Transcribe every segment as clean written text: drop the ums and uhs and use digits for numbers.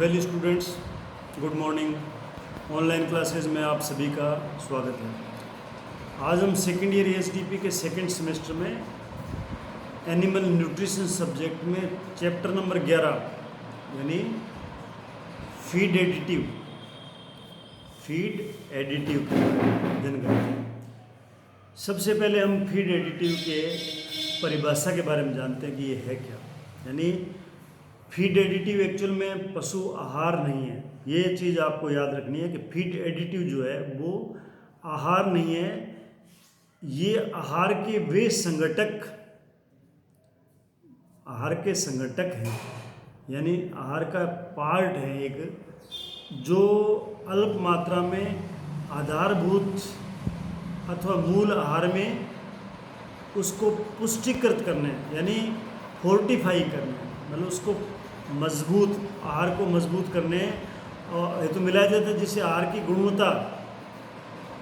Well students, good morning. Online classes में आप सभी का स्वागत है। आज हम सेकेंड ईयर एएसडीपी के सेकेंड सेमेस्टर में एनिमल न्यूट्रिशन सब्जेक्ट में चैप्टर नंबर 11 यानी फीड एडिटिव के अध्ययन करते हैं। सबसे पहले हम फीड एडिटिव के परिभाषा के बारे में जानते हैं कि ये है क्या। यानी फीड एडिटिव एक्चुअल में पशु आहार नहीं है। ये चीज़ आपको याद रखनी है कि फीड एडिटिव जो है वो आहार नहीं है, ये आहार के वे संघटक हैं। यानी आहार का पार्ट है एक, जो अल्प मात्रा में आधारभूत अथवा मूल आहार में उसको पुष्टिकृत करने यानी फोर्टिफाई करने, मतलब उसको मजबूत आहार को मजबूत करने और हेतु मिलाया जाता है, जिससे आहार की गुणवत्ता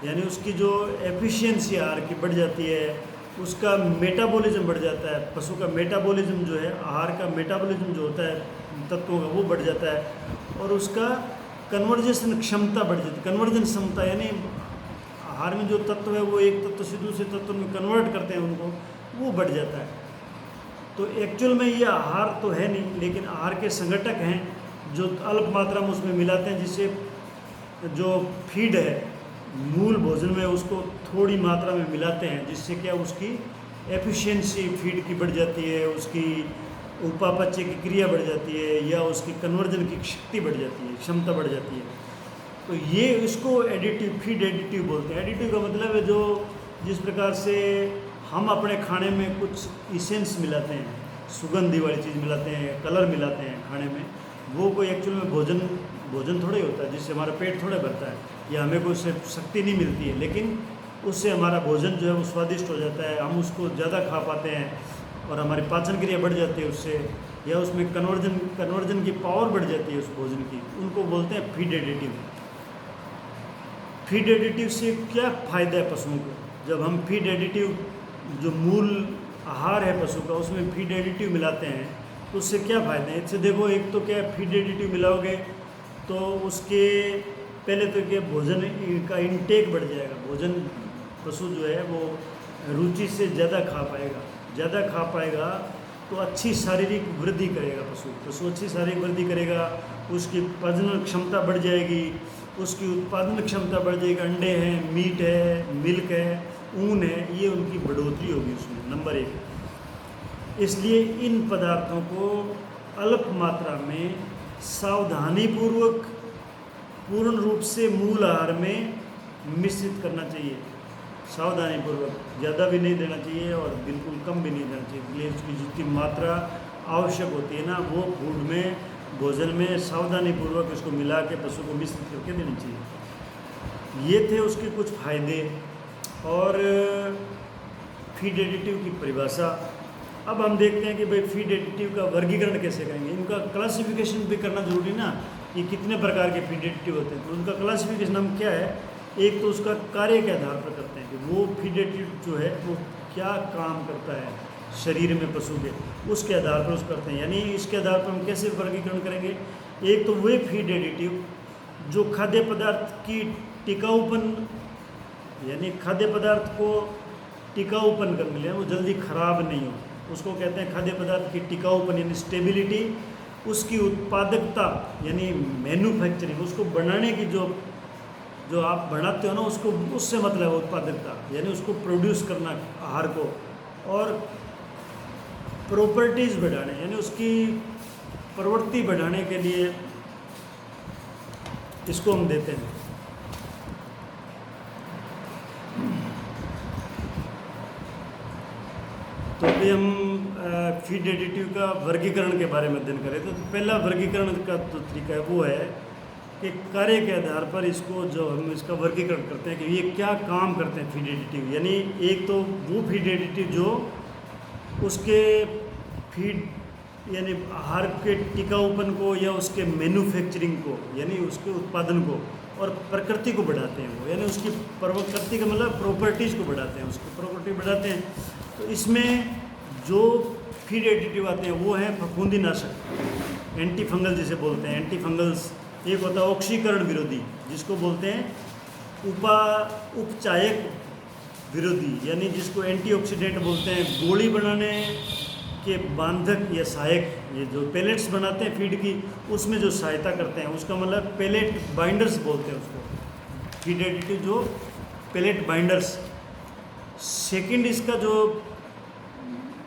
यानी उसकी जो एफिशिएंसी आहार की बढ़ जाती है, उसका मेटाबॉलिज्म बढ़ जाता है। पशु का मेटाबॉलिज्म जो है, आहार का मेटाबॉलिज्म जो होता है तत्वों का, वो बढ़ जाता है और उसका कन्वर्जेशन क्षमता बढ़ जाती है। कन्वर्जन क्षमता यानी आहार में जो तत्व है वो एक तत्व से दूसरे तत्व में कन्वर्ट करते हैं उनको, वो बढ़ जाता है। तो एक्चुअल में ये आहार तो है नहीं, लेकिन आहार के संघटक हैं जो अल्प मात्रा में उसमें मिलाते हैं, जिससे जो फीड है मूल भोजन में उसको थोड़ी मात्रा में मिलाते हैं, जिससे क्या उसकी एफिशिएंसी फीड की बढ़ जाती है, उसकी उपापचय की क्रिया बढ़ जाती है या उसकी कन्वर्जन की शक्ति बढ़ जाती है, क्षमता बढ़ जाती है। तो ये इसको एडिटिव फीड एडिटिव बोलते हैं। एडिटिव का मतलब है जो जिस प्रकार से हम अपने खाने में कुछ इसेंस मिलाते हैं, सुगंधी वाली चीज़ मिलाते हैं, कलर मिलाते हैं खाने में, वो कोई एक्चुअल में भोजन थोड़ा ही होता है जिससे हमारा पेट थोड़ा भरता है या हमें कोई उससे शक्ति नहीं मिलती है, लेकिन उससे हमारा भोजन जो है वो स्वादिष्ट हो जाता है, हम उसको ज़्यादा खा पाते हैं और हमारी पाचन क्रिया बढ़ जाती है उससे, या उसमें कन्वर्जन की पावर बढ़ जाती है उस भोजन की। उनको बोलते हैं फीड एडिटिव। फीड एडिटिव से क्या फ़ायदा है पशुओं को? जब हम फीड एडिटिव जो मूल आहार है पशु का उसमें फीड एडिटिव मिलाते हैं तो उससे क्या फ़ायदे हैं? इससे देखो, एक तो क्या फीड एडिटिव मिलाओगे तो उसके पहले तो क्या भोजन का इंटेक बढ़ जाएगा। भोजन पशु जो है वो रुचि से ज़्यादा खा पाएगा तो अच्छी शारीरिक वृद्धि करेगा। पशु अच्छी शारीरिक वृद्धि करेगा, उसकी प्रजनन क्षमता बढ़ जाएगी, उसकी उत्पादन क्षमता बढ़ जाएगी। अंडे हैं, मीट है, मिल्क है, ऊन है, ये उनकी बढ़ोतरी होगी उसमें, नंबर एक। इसलिए इन पदार्थों को अल्प मात्रा में सावधानीपूर्वक पूर्ण रूप से मूल आहार में मिश्रित करना चाहिए। सावधानीपूर्वक, ज़्यादा भी नहीं देना चाहिए और बिल्कुल कम भी नहीं देना चाहिए। इसलिए उसकी जितनी मात्रा आवश्यक होती है ना, वो फूड में, भोजन में सावधानीपूर्वक इसको मिला के पशु को मिश्रित करके देनी चाहिए। ये थे उसके कुछ फायदे और फीड एडिटिव की परिभाषा। अब हम देखते हैं कि भाई फीड एडिटिव का वर्गीकरण कैसे करेंगे। इनका क्लासिफिकेशन भी करना जरूरी ना, कि कितने प्रकार के फीड एडिटिव होते हैं। तो उनका क्लासिफिकेशन हम क्या है, एक तो उसका कार्य के आधार पर करते हैं कि वो फीड एडिटिव जो है वो क्या काम करता है शरीर में पशु के, उसके आधार पर उसको करते हैं। यानी इसके आधार पर हम कैसे वर्गीकरण करेंगे? एक तो वे फीड एडिटिव जो खाद्य पदार्थ की टिकाऊपन यानी खाद्य पदार्थ को टिकाऊपन कर मिले, वो जल्दी खराब नहीं हो, उसको कहते हैं खाद्य पदार्थ की टिकाऊपन यानी स्टेबिलिटी। उसकी उत्पादकता यानी मैन्युफैक्चरिंग, उसको बनाने की जो आप बनाते हो ना, उसको उससे मतलब है उत्पादकता, यानी उसको प्रोड्यूस करना आहार को। और प्रॉपर्टीज़ बढ़ाने यानी उसकी प्रवृत्ति बढ़ाने के लिए इसको हम देते हैं। तो अभी हम फीड एडिटिव का वर्गीकरण के बारे में अध्ययन करें। तो पहला वर्गीकरण का जो तरीका है वो है कि कार्य के आधार पर इसको जो हम इसका वर्गीकरण करते हैं कि ये क्या काम करते हैं फीड एडिटिव। यानी एक तो वो फीड एडिटिव जो उसके फीड यानी आहार के टिकाऊपन को या उसके मैन्युफैक्चरिंग को यानी उसके उत्पादन को और प्रकृति को बढ़ाते हैं, वो यानी उसकी प्रकृति का मतलब प्रॉपर्टीज़ को बढ़ाते हैं, उसकी प्रॉपर्टी बढ़ाते हैं। तो इसमें जो फीड एडिटिव आते हैं वो हैं फफूंदीनाशक, एंटी फंगल जिसे बोलते हैं, एंटी फंगल्स। एक होता है ऑक्सीकरण विरोधी, जिसको बोलते हैं उपचायक विरोधी, यानी जिसको एंटीऑक्सीडेंट बोलते हैं। गोली बनाने के बांधक या सहायक, ये जो पेलेट्स बनाते हैं फीड की, उसमें जो सहायता करते हैं, उसका मतलब पेलेट बाइंडर्स बोलते हैं उसको, फीड एडिटिव जो पेलेट बाइंडर्स। सेकंड इसका जो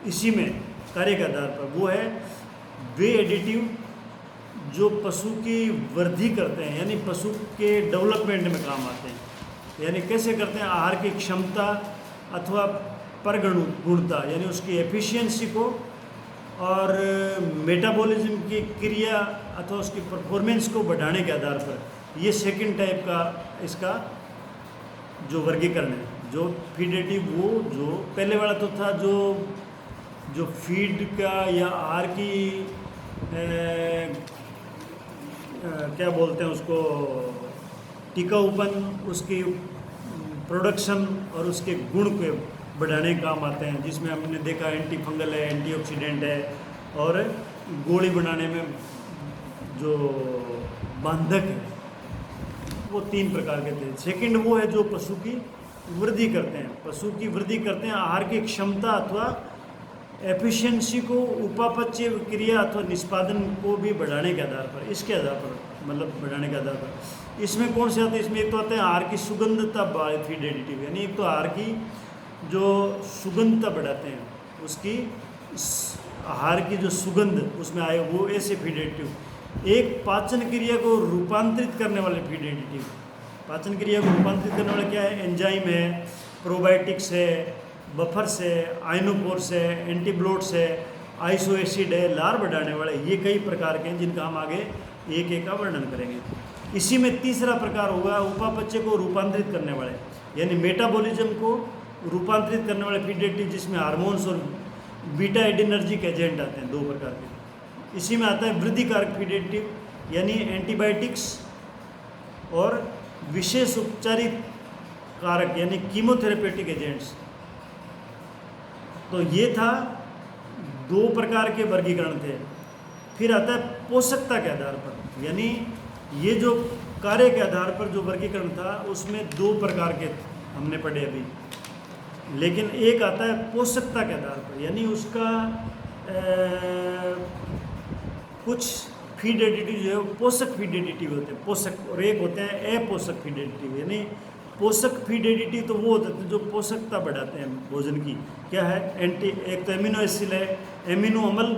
इसी में कार्य के आधार पर वो है वे एडिटिव जो पशु की वृद्धि करते हैं, यानी पशु के डेवलपमेंट में काम आते हैं। यानी कैसे करते हैं, आहार की क्षमता अथवा परगुणता, यानी उसकी एफिशिएंसी को, और मेटाबॉलिज्म की क्रिया अथवा उसकी परफॉर्मेंस को बढ़ाने के आधार पर। ये सेकंड टाइप का इसका जो वर्गीकरण है, जो फीड एडिटिव, वो जो पहले वाला तो था जो फीड का या आहार की क्या बोलते हैं उसको, टिकाऊपन, उसकी प्रोडक्शन और उसके गुण के बढ़ाने के काम आते हैं, जिसमें हमने देखा एंटी फंगल है, एंटीऑक्सीडेंट है, और गोली बनाने में जो बांधक है, वो 3 प्रकार के थे। सेकंड वो है जो पशु की वृद्धि करते हैं, पशु की वृद्धि करते हैं आहार की क्षमता अथवा एफिशिएंसी को, उपापचय क्रिया अथवा निष्पादन को भी बढ़ाने के आधार पर, इसके आधार पर, मतलब बढ़ाने के आधार पर। इसमें कौन से आते हैं, इसमें एक तो आता है आहार की सुगंधता फीड एडिटिव, यानी एक तो आहार की जो सुगंधता बढ़ाते हैं, उसकी आहार की जो सुगंध उसमें आए, वो ऐसे फीड एडिटिव। एक पाचन क्रिया को रूपांतरित करने वाले फीड एडिटिव। पाचन क्रिया को रूपांतरित करने वाले क्या है, एंजाइम है, प्रोबायोटिक्स है, बफर्स है, आइनोफोर्स है, एंटीब्लोट्स है, आइसो एसिड है, लार बढ़ाने वाले, ये कई प्रकार के हैं जिनका हम आगे एक एक का वर्णन करेंगे। इसी में तीसरा प्रकार होगा उपापचय को रूपांतरित करने वाले, यानी मेटाबॉलिज्म को रूपांतरित करने वाले फीड एडिटिव, जिसमें हार्मोन्स और बीटा एडिनर्जिक एजेंट आते हैं, 2 प्रकार के। इसी में आता है वृद्धि कारक फीड एडिटिव, यानी एंटीबायोटिक्स और विशेष उपचारित कारक, यानी कीमोथेरेपेटिक एजेंट्स। तो ये था 2 प्रकार के वर्गीकरण थे। फिर आता है पोषकता के आधार पर, यानी ये जो कार्य के आधार पर जो वर्गीकरण था, उसमें 2 प्रकार के हमने पढ़े अभी। लेकिन एक आता है पोषकता के आधार पर, यानी उसका कुछ फीड एडिटिव जो है वो पोषक फीड एडिटिव होते हैं, पोषक, और एक होते हैं अपोषक फीड एडिटिव। यानी पोषक फीड एडिटिव तो वो होते हैं जो पोषकता बढ़ाते हैं भोजन की। क्या है, एक तो एमिनो एसिड है, एमिनो अम्ल,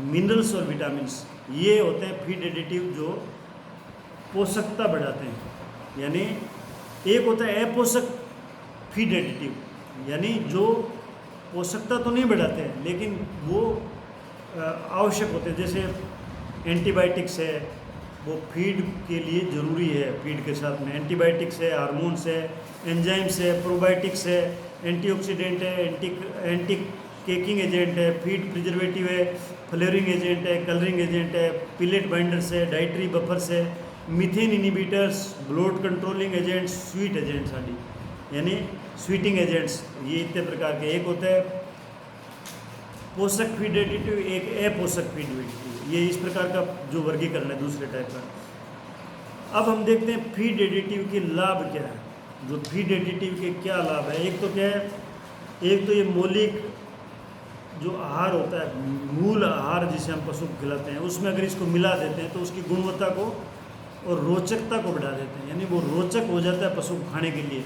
मिनरल्स और विटामिन्स, ये होते हैं फीड एडिटिव जो पोषकता बढ़ाते हैं। यानी एक होता है अपोषक फीड एडिटिव, यानी जो पोषकता तो नहीं बढ़ाते हैं लेकिन वो आवश्यक होते हैं, जैसे एंटीबायोटिक्स है, वो फीड के लिए ज़रूरी है। फीड के साथ में एंटीबायोटिक्स है, हार्मोन्स है, एंजाइम्स है, प्रोबायोटिक्स है, एंटीऑक्सीडेंट है, एंटी केकिंग एजेंट है, फीड प्रिजर्वेटिव है, फ्लेवरिंग एजेंट है, कलरिंग एजेंट है, पिलेट बाइंडर्स है, डाइटरी बफर्स है, methane inhibitors, bloat controlling agents, sweet agents आदि, यानी स्वीटिंग एजेंट्स, ये इतने प्रकार के। एक होता है पोषक फीड एडिटिव, एक अपोषक फीड एडिटिव, ये इस प्रकार का जो वर्गीकरण है दूसरे टाइप का। अब हम देखते हैं फीड एडिटिव के लाभ क्या है, जो फीड एडिटिव के क्या लाभ है। एक तो क्या है, एक तो ये मौलिक जो आहार होता है, मूल आहार जिसे हम पशु को खिलाते हैं, उसमें अगर इसको मिला देते हैं तो उसकी गुणवत्ता को और रोचकता को बढ़ा देते हैं, यानी वो रोचक हो जाता है पशु को खाने के लिए।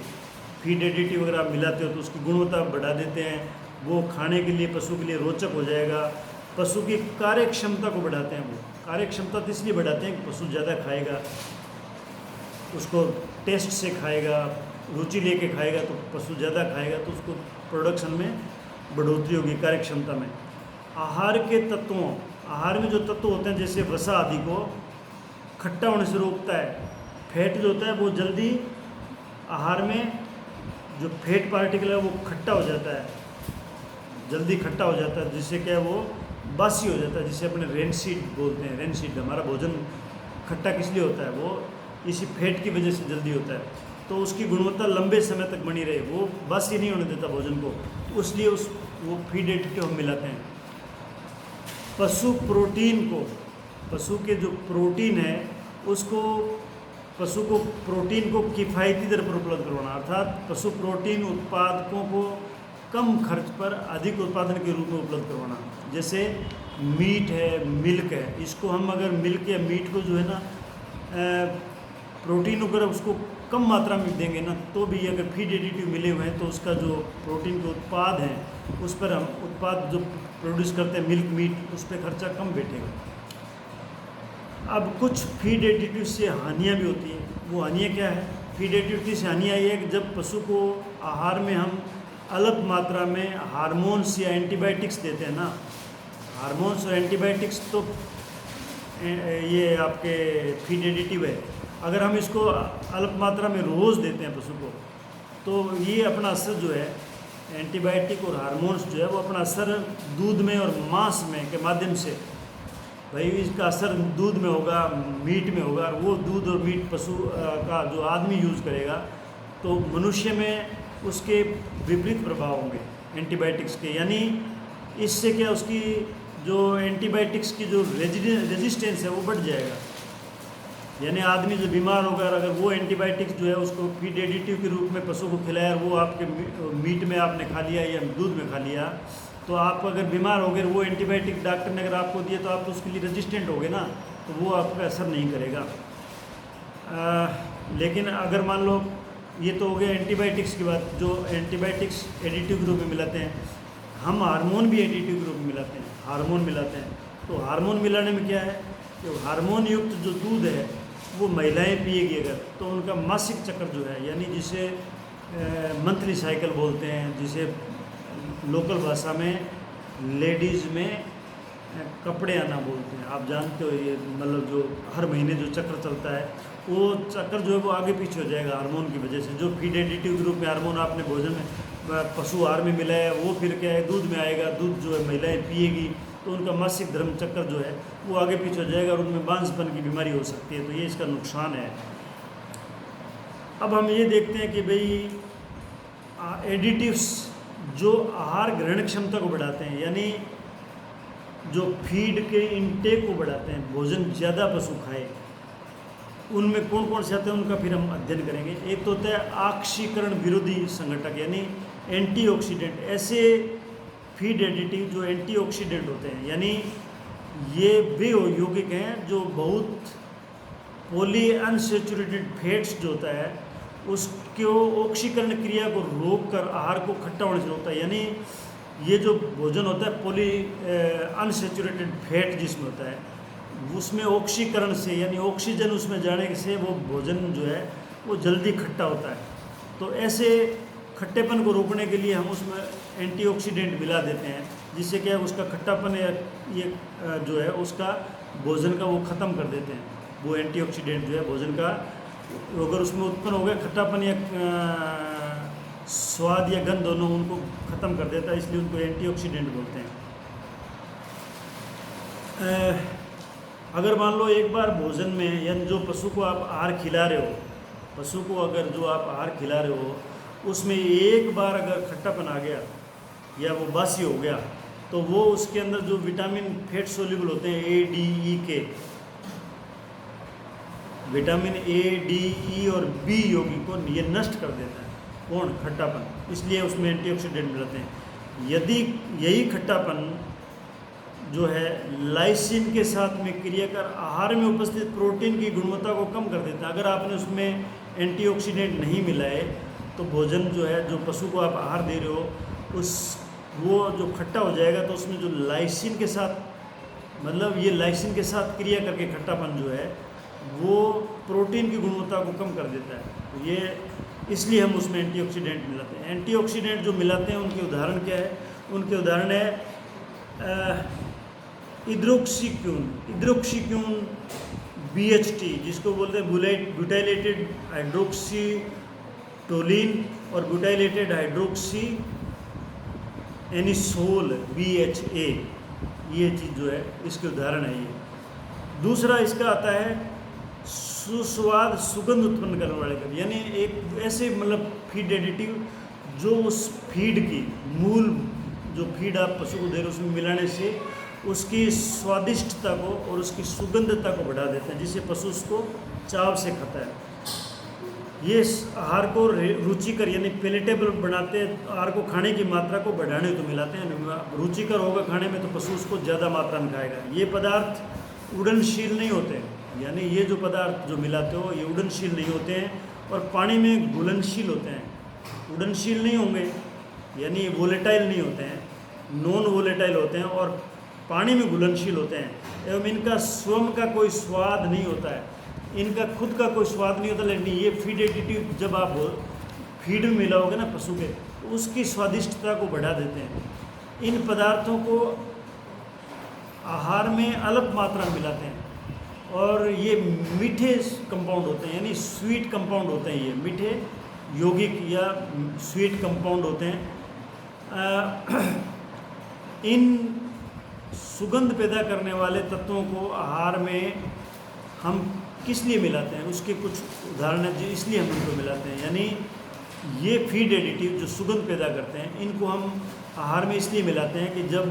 फीड एडिटिव अगर आप मिलाते हो तो उसकी गुणवत्ता बढ़ा देते हैं, वो खाने के लिए पशु के लिए रोचक हो जाएगा। पशु की कार्य क्षमता को बढ़ाते हैं, वो कार्य क्षमता तो इसलिए बढ़ाते हैं कि पशु ज़्यादा खाएगा, उसको टेस्ट से खाएगा, रुचि लेके खाएगा, तो पशु ज़्यादा खाएगा तो उसको प्रोडक्शन में बढ़ोतरी होगी, कार्य क्षमता में। आहार के तत्वों, आहार में जो तत्व होते हैं जैसे वसा आदि को खट्टा होने से रोकता है। फैट जो होता है वो जल्दी आहार में जो फैट पार्टिकल है वो खट्टा हो जाता है, जल्दी खट्टा हो जाता है, जिससे क्या है वो बासी हो जाता है, जिसे अपने रेनसीड बोलते हैं। रेनसीड, हमारा भोजन खट्टा किस लिए होता है, वो इसी फैट की वजह से जल्दी होता है, तो उसकी गुणवत्ता लंबे समय तक बनी रहे, वो बासी नहीं होने देता भोजन को, तो इसलिए वो फीड एडिटिव हम मिलाते हैं। पशु प्रोटीन को पशु के जो प्रोटीन है उसको, पशु को प्रोटीन को किफ़ायती दर पर उपलब्ध करवाना, अर्थात पशु प्रोटीन उत्पादकों को कम खर्च पर अधिक उत्पादन के रूप में उपलब्ध करवाना। जैसे मीट है, मिल्क है, इसको हम अगर मिल्क या मीट को जो है ना प्रोटीन अगर उसको कम मात्रा में देंगे ना, तो भी अगर फीड एडिटिव मिले हुए हैं तो उसका जो प्रोटीन के उत्पाद हैं उस पर हम उत्पाद जो प्रोड्यूस करते हैं मिल्क मीट, उस पर खर्चा कम बैठेगा। अब कुछ फीड एडिटिव से हानियाँ भी होती हैं। वो हानियाँ क्या है? फीड एडिटिव से हानियाँ ये है कि जब पशु को आहार में हम अलग मात्रा में हार्मोन्स या एंटीबायोटिक्स देते हैं ना, हार्मोन्स और एंटीबायोटिक्स तो ये आपके फीड एडिटिव है। अगर हम इसको अल्प मात्रा में रोज़ देते हैं पशु को, तो ये अपना असर जो है एंटीबायोटिक और हार्मोन्स जो है वो अपना असर दूध में और मांस में के माध्यम से, भाई इसका असर दूध में होगा, मीट में होगा, और वो दूध और मीट पशु का जो आदमी यूज़ करेगा तो मनुष्य में उसके विपरीत प्रभाव होंगे एंटीबायोटिक्स के। यानी इससे क्या, उसकी जो एंटीबायोटिक्स की जो रेजिस्टेंस है वो बढ़ जाएगा। यानी आदमी जो बीमार होगा, अगर वो एंटीबायोटिक्स जो है उसको फीड एडिटिव के रूप में पशु को खिलाया और वो आपके मीट में आपने खा लिया या दूध में खा लिया, तो आप अगर बीमार हो गए, वो एंटीबायोटिक डॉक्टर ने अगर आपको दिया तो आप तो उसके लिए रेजिस्टेंट हो गए ना, तो वो आप पर असर नहीं करेगा। लेकिन अगर मान लो, ये तो हो गया एंटीबायोटिक्स की बात, जो एंटीबायोटिक्स एडिटिव के रूप में मिलाते हैं। हम हार्मोन भी एडिटिव के रूप में मिलाते हैं, हार्मोन मिलाते हैं। तो हार्मोन मिलाने में क्या है, तो हार्मोन युक्त जो दूध है वो महिलाएं पिएगी अगर, तो उनका मासिक चक्र जो है, यानी जिसे मंथली साइकिल बोलते हैं, जिसे लोकल भाषा में लेडीज़ में कपड़े आना बोलते हैं, आप जानते हो, ये मतलब जो हर महीने जो चक्र चलता है वो चक्कर जो है वो आगे पीछे हो जाएगा हार्मोन की वजह से। जो फीड एडिटिव के रूप में हार्मोन आपने भोजन में पशु आहार में मिलाया है, वो फिर क्या है, दूध में आएगा, दूध जो है महिलाएं पिएगी, तो उनका मासिक धर्म चक्कर जो है वो आगे पीछे हो जाएगा और उनमें बांझपन की बीमारी हो सकती है। तो ये इसका नुकसान है। अब हम ये देखते हैं कि भाई एडिटिव्स जो आहार ग्रहण क्षमता को बढ़ाते हैं, यानी जो फीड के इनटेक को बढ़ाते हैं, भोजन ज़्यादा पशु खाए, उनमें कौन कौन से आते हैं उनका फिर हम अध्ययन करेंगे। एक तो होता है ऑक्सीकरण विरोधी संघटक, यानी एंटीऑक्सीडेंट। ऐसे फीड एडिटिव जो एंटीऑक्सीडेंट होते हैं, यानी ये वे यौगिक हैं जो बहुत पॉली अनसैचुरेटेड फैट्स जो होता है उसको ऑक्सीकरण क्रिया को रोक कर आहार को खट्टा होने से रोकता है। यानी ये जो भोजन होता है पॉली अनसैचुरेटेड फैट जिसमें होता है, उसमें ऑक्सीकरण से, यानी ऑक्सीजन उसमें जाने से वो भोजन जो है वो जल्दी खट्टा होता है। तो ऐसे खट्टेपन को रोकने के लिए हम उसमें एंटीऑक्सीडेंट मिला देते हैं, जिससे क्या उसका खट्टापन या ये जो है उसका भोजन का वो ख़त्म कर देते हैं। वो एंटीऑक्सीडेंट जो है भोजन का अगर उसमें उत्पन्न हो गया खट्टापन या स्वाद या गंध दोनों, उनको ख़त्म कर देता है, इसलिए उनको एंटीऑक्सीडेंट बोलते हैं। अगर मान लो एक बार भोजन में, यानी जो पशु को आप आहार खिला रहे हो, पशु को अगर जो आप आहार खिला रहे हो उसमें एक बार अगर खट्टापन आ गया या वो बासी हो गया, तो वो उसके अंदर जो विटामिन फैट सोल्यूबल होते हैं ए, डी, ई के, विटामिन ए, डी, ई और बी यौगिक को ये नष्ट कर देता है। कौन? खट्टापन। इसलिए उसमें एंटीऑक्सीडेंट मिलते हैं। यदि यही खट्टापन जो है लाइसिन के साथ में क्रिया कर आहार में उपस्थित प्रोटीन की गुणवत्ता को कम कर देता है, अगर आपने उसमें एंटीऑक्सीडेंट नहीं मिलाए तो भोजन जो है, जो पशु को आप आहार दे रहे हो, उस वो जो खट्टा हो जाएगा, तो उसमें जो लाइसिन के साथ, मतलब ये लाइसिन के साथ क्रिया करके खट्टापन जो है वो प्रोटीन की गुणवत्ता को कम कर देता है। तो ये इसलिए हम उसमें एंटीऑक्सीडेंट मिलाते हैं। एंटीऑक्सीडेंट जो मिलाते हैं उनके उदाहरण क्या है? उनके उदाहरण है इद्रोक्सिक्यून BHT, जिसको बोलते हैं ब्यूटाइलेटेड हाइड्रोक्सीटोलिन, और ब्यूटाइलेटेड हाइड्रोक्सी एनिसोल BHA, ये चीज़ जो है इसके उदाहरण है ये। दूसरा इसका आता है सुस्वाद सुगंध उत्पन्न करने वाले का, यानी एक ऐसे मतलब फीड एडिटिव जो उस फीड की मूल जो फीड आप पशु को दे रहे हो उसमें मिलाने से उसकी स्वादिष्टता को और उसकी सुगंधता को बढ़ा देते हैं, जिससे पशु उसको चाव से खाता है। ये आहार को रुचिकर यानी पेलेटेबल बनाते हैं, आहार को खाने की मात्रा को बढ़ाने तो मिलाते हैं। रुचिकर होगा खाने में तो पशु उसको ज़्यादा मात्रा में खाएगा। ये पदार्थ उड़नशील नहीं होते, यानी ये जो पदार्थ जो मिलाते हो ये उड़नशील नहीं होते हैं और पानी में घुलनशील होते हैं। उड़नशील नहीं होंगे यानी वोलेटाइल नहीं होते हैं, नॉन वोलेटाइल होते हैं और पानी में घुलनशील होते हैं। एवं इनका स्वयं का कोई स्वाद नहीं होता है, इनका खुद का कोई स्वाद नहीं होता। लेकिन ये फीड एडिटिव जब आप फीड में मिलाओगे ना पशु के, तो उसकी स्वादिष्टता को बढ़ा देते हैं। इन पदार्थों को आहार में अलग मात्रा में मिलाते हैं और ये मीठे कंपाउंड होते हैं, यानी स्वीट कंपाउंड होते हैं। ये मीठे यौगिक या स्वीट कंपाउंड होते हैं। इन सुगंध पैदा करने वाले तत्वों को आहार में हम किस लिए मिलाते हैं, उसके कुछ उदाहरण हैं जो इसलिए हम इनको मिलाते हैं। यानी ये फीड एडिटिव जो सुगंध पैदा करते हैं, इनको हम आहार में इसलिए मिलाते हैं कि जब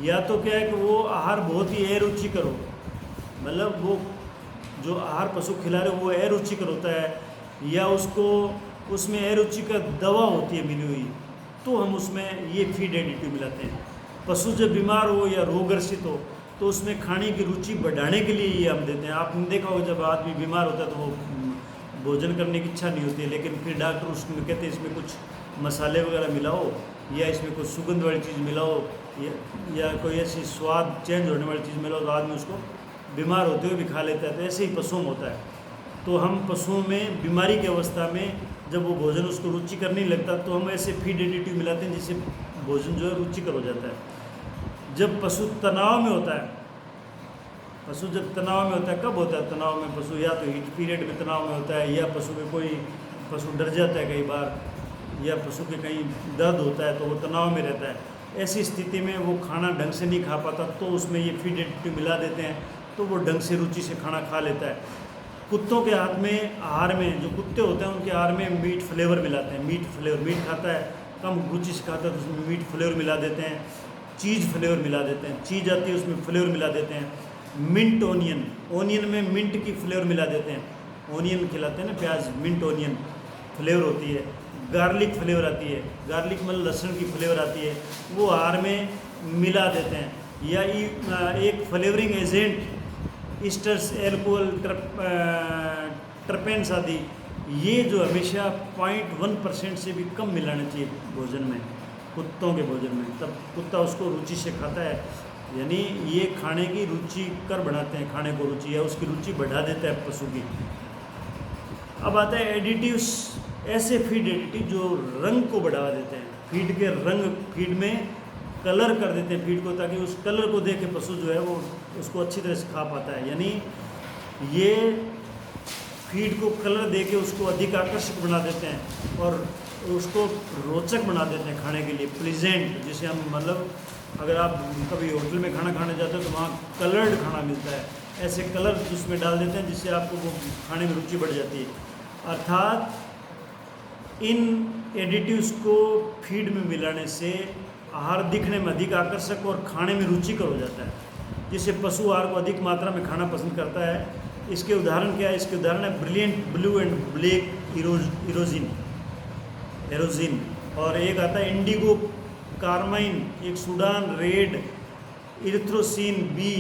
या तो क्या है कि वो आहार बहुत ही अरुचिकर हो, मतलब वो जो आहार पशु खिला रहे वो अरुचिकर होता है, या उसको उसमें अरुचिकर दवा होती है मिली हुई, तो हम उसमें ये फीड एडिटिव मिलाते हैं। पशु जब बीमार हो या रोगग्रसित हो तो उसमें खाने की रुचि बढ़ाने के लिए ये हम देते हैं। आपने देखा हो जब आदमी बीमार होता है तो वो भोजन करने की इच्छा नहीं होती है, लेकिन फिर डॉक्टर उसमें कहते हैं इसमें कुछ मसाले वगैरह मिलाओ या इसमें कुछ सुगंध वाली चीज़ मिलाओ या कोई ऐसी स्वाद चेंज होने वाली चीज़ मिलाओ, तो आदमी उसको बीमार होते हुए भी खा लेता है। तो ऐसे ही पशुओं में होता है। तो हम पशुओं में बीमारी की अवस्था में जब वो भोजन उसको रुचिकर नहीं लगता तो हम ऐसे फीड एडिटिव मिलाते हैं जिससे भोजन जो है रुचिकर हो जाता है। जब पशु तनाव में होता है, पशु जब तनाव में होता है, कब होता है तनाव में पशु? या तो हीट पीरियड में तनाव में होता है, या पशु में कोई पशु डर जाता है कई बार, या पशु के कहीं दर्द होता है तो वो तनाव में रहता है। ऐसी स्थिति में वो खाना ढंग से नहीं खा पाता तो उसमें ये फीड एडिटिव मिला देते हैं, तो वो ढंग से रुचि से खाना खा लेता है। कुत्तों के हाथ में आहार में जो कुत्ते होते हैं उनके आहार में मीट फ्लेवर मिलाते हैं। मीट फ्लेवर, मीट खाता है कम रुचि से खाता है तो उसमें मीट फ्लेवर मिला देते हैं। चीज़ फ्लेवर मिला देते हैं, चीज़ आती है उसमें फ्लेवर मिला देते हैं। मिंट ओनियन, ओनियन में मिंट की फ्लेवर मिला देते हैं। ओनियन खिलाते हैं ना, प्याज, मिंट ओनियन फ्लेवर होती है। गार्लिक फ्लेवर आती है, गार्लिक मतलब लहसुन की फ्लेवर आती है, वो आहार में मिला देते हैं। या एक flavouring agent esters, alcohol, terpenes आदि, ये जो हमेशा 0.1% से भी कम मिलाना चाहिए भोजन में, कुत्तों के भोजन में, तब कुत्ता उसको रुचि से खाता है। यानी ये खाने की रुचि कर बनाते हैं, खाने को रुचि या उसकी रुचि बढ़ा देता है पशु की। अब आता है एडिटिव्स, ऐसे फीड एडिटिव जो रंग को बढ़ावा देते हैं। फीड के रंग, फीड में कलर कर देते हैं फीड को, ताकि उस कलर को देख के पशु जो है वो उसको अच्छी तरह से खा पाता है। यानी ये फीड को कलर दे के उसको अधिक आकर्षक बना देते हैं और उसको रोचक बना देते हैं खाने के लिए, प्लीजेंट, जिसे हम मतलब अगर आप कभी होटल में खाना खाने जाते हो तो वहाँ कलर्ड खाना मिलता है, ऐसे कलर उसमें डाल देते हैं जिससे आपको वो खाने में रुचि बढ़ जाती है। अर्थात इन एडिटिव्स को फीड में मिलाने से आहार दिखने में अधिक आकर्षक और खाने में रुचिकर हो जाता है, जिससे पशु आहार को अधिक मात्रा में खाना पसंद करता है। इसके उदाहरण क्या है? इसके उदाहरण है ब्रिलियंट ब्लू एंड ब्लैक एरोजिन, और एक आता है इंडिगो कार्माइन, एक Sudan red, erythrosine B,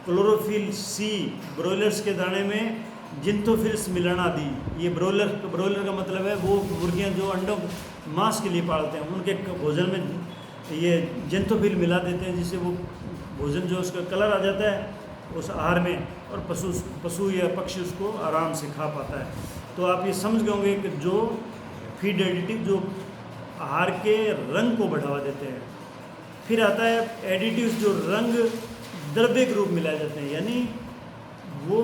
chlorophyll C, broilers के दाने में जिंथोफिल्स मिलाना दी। ये ब्रोयलर का मतलब है वो मुर्गियां जो अंडों मांस के लिए पालते हैं, उनके भोजन में ये जिंथोफिल मिला देते हैं, जिससे वो भोजन जो उसका कलर आ जाता है उस आहार में, और पशु या पक्षी उसको आराम से खा पाता है। तो आप ये समझ गए होंगे कि जो फीड एडिटिव जो आहार के रंग को बढ़ावा देते हैं। फिर आता है एडिटिव्स जो रंग द्रव्य के रूप में मिलाए जाते हैं, यानी वो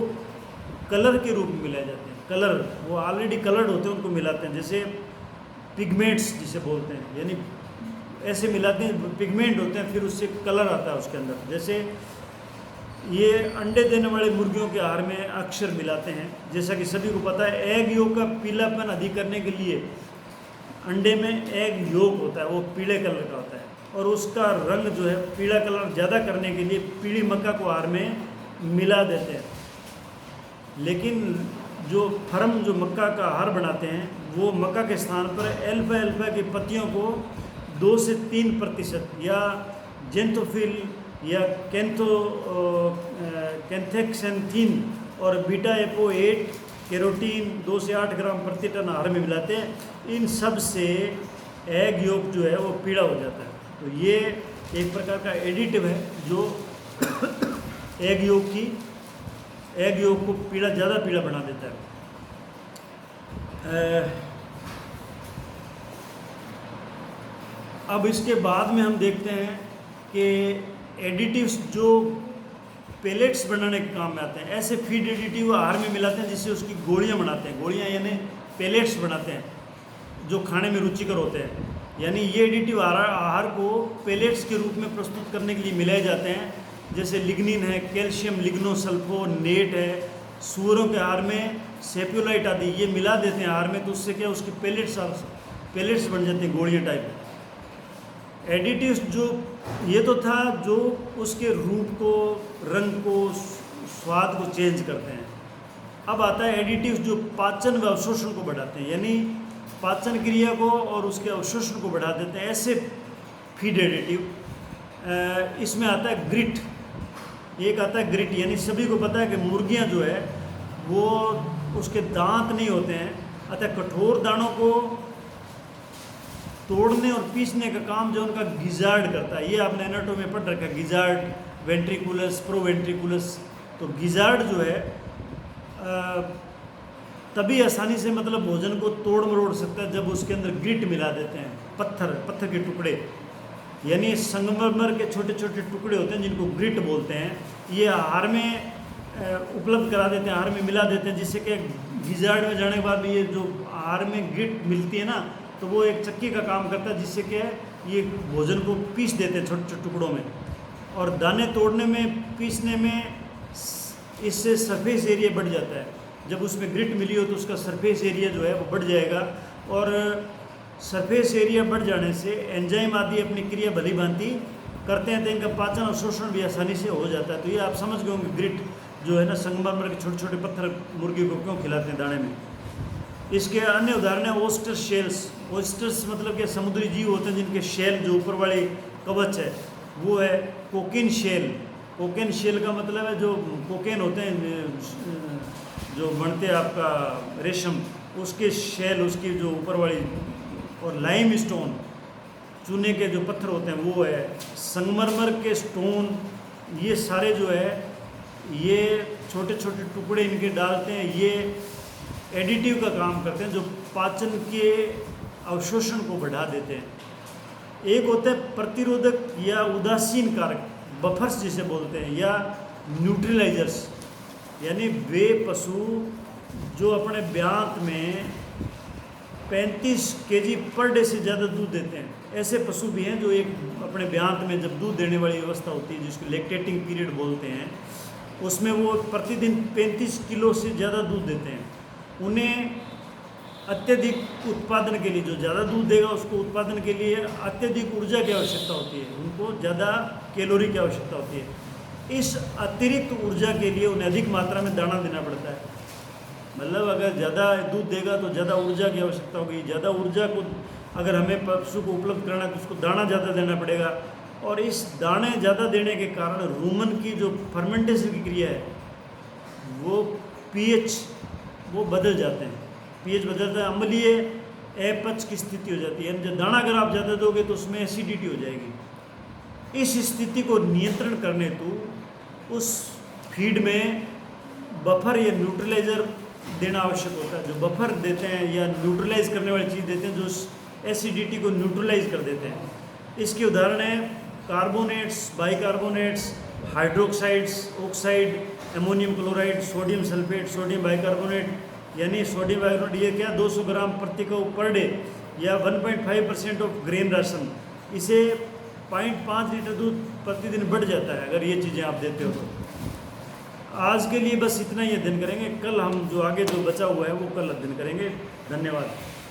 कलर के रूप में मिलाए जाते हैं। कलर वो ऑलरेडी कलर्ड होते हैं उनको मिलाते हैं, जैसे पिगमेंट्स जिसे बोलते हैं, यानी ऐसे मिलाते हैं, पिगमेंट होते हैं, फिर उससे कलर आता है उसके अंदर। जैसे ये अंडे देने वाले मुर्गियों के आहार में अक्सर मिलाते हैं। जैसा कि सभी को पता है, एग योग का पीलापन अधिक करने के लिए अंडे में एग योग होता है, वो पीले कलर का होता है। और उसका रंग जो है पीला कलर ज़्यादा करने के लिए पीली मक्का को आहार में मिला देते हैं। लेकिन जो फर्म जो मक्का का आहार बनाते हैं वो मक्का के स्थान पर अल्फा की पत्तियों को 2 से 3% या जेंथोफिल या कैंथेक्सेंथीन और बीटा एपो 8 कैरोटीन 2 से 8 ग्राम प्रति टन आहार में मिलाते हैं। इन सब से एग योग जो है वो पीला हो जाता है। तो ये एक प्रकार का एडिटिव है जो एग योग को ज़्यादा पीला बना देता है। अब इसके बाद में हम देखते हैं कि एडिटिव्स जो पेलेट्स बनाने के काम में आते हैं, ऐसे फीड एडिटिव आहार में मिलाते हैं जिससे उसकी गोलियां बनाते हैं। गोलियां यानी पेलेट्स बनाते हैं जो खाने में रुचिकर होते हैं। यानी ये एडिटिव आहार को पेलेट्स के रूप में प्रस्तुत करने के लिए मिलाए जाते हैं। जैसे लिग्निन है, कैल्शियम लिग्नोसल्फोनेट है, सूअरों के आहार में सेप्यूलाइट आदि ये मिला देते हैं आहार में, तो उससे क्या उसकी पेलेट्स बन जाते हैं गोलियां टाइप। एडिटिव्स जो ये तो था जो उसके रूप को, रंग को, स्वाद को चेंज करते हैं। अब आता है एडिटिव्स जो पाचन व अवशोषण को बढ़ाते हैं, यानी पाचन क्रिया को और उसके अवशोषण को बढ़ा देते हैं। ऐसे फीड एडिटिव इसमें आता है ग्रिट। एक आता है ग्रिट, यानी सभी को पता है कि मुर्गियां जो है वो उसके दांत नहीं होते हैं, अतः कठोर दानों को तोड़ने और पीसने का काम जो उनका गिजार्ड करता है। ये आपने एनाटोमी में पढ़ रखा है, गिजार्ड, वेंट्रिकुलस, प्रोवेंट्रिकुलस। तो गिजार्ड जो है तभी आसानी से मतलब भोजन को तोड़ मरोड़ सकता है जब उसके अंदर ग्रिट मिला देते हैं, पत्थर के टुकड़े, यानी संगमरमर के छोटे छोटे टुकड़े होते हैं जिनको ग्रिट बोलते हैं। ये आहार में उपलब्ध करा देते हैं, आहार में मिला देते हैं, जिससे कि गिजार्ड में जाने के बाद ये जो आहार में ग्रिट मिलती है ना, तो वो एक चक्की का काम करता है, जिससे कि ये भोजन को पीस देते हैं छोटे छोटे टुकड़ों में। और दाने तोड़ने में, पीसने में इससे सरफेस एरिया बढ़ जाता है। जब उसमें ग्रिट मिली हो तो उसका सरफेस एरिया जो है वो बढ़ जाएगा, और सरफेस एरिया बढ़ जाने से एंजाइम आदि अपनी क्रिया भली भांति करते हैं, तो इनका पाचन और शोषण भी आसानी से हो जाता है। तो ये आप समझ गए होंगे ग्रिट जो है ना, संगमरमर के छोटे छोटे पत्थर मुर्गी को क्यों खिलाते हैं दाने में। इसके अन्य उदाहरण है ओस्टर शेल्स। ओस्टर्स मतलब कि समुद्री जीव होते हैं जिनके शेल जो ऊपर वाले कवच है वो है कोकेन शेल। कोकेन शेल का मतलब है जो कोकेन होते हैं जो बनते हैं आपका रेशम, उसके शेल, उसकी जो ऊपर वाली, और लाइम स्टोन चूने के जो पत्थर होते हैं वो है, संगमरमर के स्टोन, ये सारे जो है ये छोटे छोटे टुकड़े इनके डालते हैं, ये एडिटिव का काम करते हैं जो पाचन के अवशोषण को बढ़ा देते हैं। एक होता है प्रतिरोधक या उदासीन कारक, बफर्स जिसे बोलते हैं, या न्यूट्रलाइजर्स, यानी वे पशु जो अपने ब्यांत में 35 kg पर डे से ज़्यादा दूध देते हैं। ऐसे पशु भी हैं जो एक अपने ब्यांत में जब दूध देने वाली अवस्था होती है जिसको लैक्टेटिंग पीरियड बोलते हैं, उसमें वो प्रतिदिन 35 किलो से ज़्यादा दूध देते हैं। उन्हें अत्यधिक उत्पादन के लिए, जो ज़्यादा दूध देगा उसको उत्पादन के लिए अत्यधिक ऊर्जा की आवश्यकता होती है, उनको ज़्यादा कैलोरी की आवश्यकता होती है। इस अतिरिक्त ऊर्जा के लिए उन्हें अधिक मात्रा में दाना देना पड़ता है। मतलब अगर ज़्यादा दूध देगा तो ज़्यादा ऊर्जा की आवश्यकता होगी, ज़्यादा ऊर्जा को अगर हमें पशु को उपलब्ध कराना है तो उसको दाना ज़्यादा देना पड़ेगा। और इस दाने ज़्यादा देने के कारण रूमन की जो फर्मेंटेशन की क्रिया है वो पीएच वो बदल जाते हैं, पीएच बदलता है, अम्लीय अपच की स्थिति हो जाती है। जब दाना अगर आप ज़्यादा दोगे तो उसमें एसिडिटी हो जाएगी। इस स्थिति को नियंत्रण करने हेतु उस फीड में बफर या न्यूट्रलाइजर देना आवश्यक होता है। जो बफर देते हैं या न्यूट्रलाइज करने वाली चीज़ देते हैं जो एसिडिटी को न्यूट्रलाइज कर देते हैं। इसके उदाहरण है carbonates, bicarbonates, hydroxides, oxide, ammonium chloride, sodium sulphate, sodium bicarbonate. यानी सोडियम बाइकार्बोनेट ये क्या 200 ग्राम प्रति कौ पर डे या 1.5% ऑफ ग्रेन राशन, इसे 0.5 लीटर दूध प्रतिदिन बढ़ जाता है अगर ये चीज़ें आप देते हो तो। आज के लिए बस इतना ही अध्ययन करेंगे, कल हम जो आगे जो बचा हुआ है वो कल अध्ययन करेंगे। धन्यवाद।